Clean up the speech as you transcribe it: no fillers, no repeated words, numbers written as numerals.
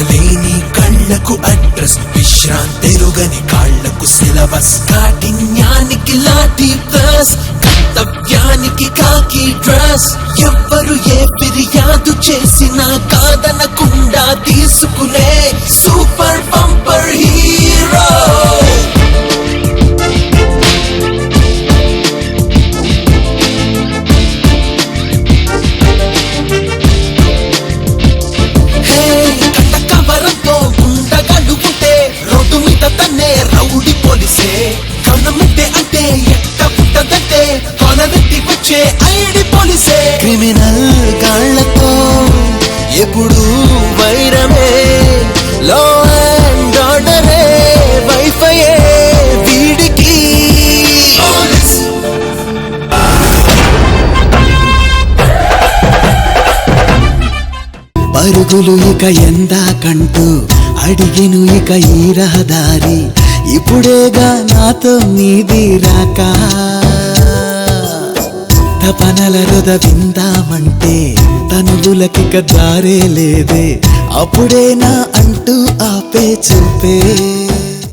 చూడలేని కళ్ళకు అడ్రస్, విశ్రాంతెరుగని కాళ్లకు సిలబస్, కాఠిన్యానికి లాఠీ ప్లస్, కర్తవ్యానికి కాకి డ్రెస్. ఎవ్వరు ఏ ఫిర్యాదు చేసినా కాదనకుండా తీసుకునే సూపర్ బంపర్ హీరో. రౌడీ పోలీసే కనమిట్టే అంటే ఎక్క పుట్టదంటే కొనరెత్తి వచ్చే ఐడి పోలీసే. క్రిమినల్ గాళ్లతో ఎప్పుడు వైరమే, లా అండ్ ఆర్డరే వైఫైయే వీడికి. పరుగులు ఇక ఎందాకంటూ అడిగిను ఇక ఈ రహదారి, ఇప్పుడేగా నాతో నీది రాక. తపనల రుద విందామంటే తనువులకిక దారే లేదే, అప్పుడేనా అంటూ ఆపే చూపే.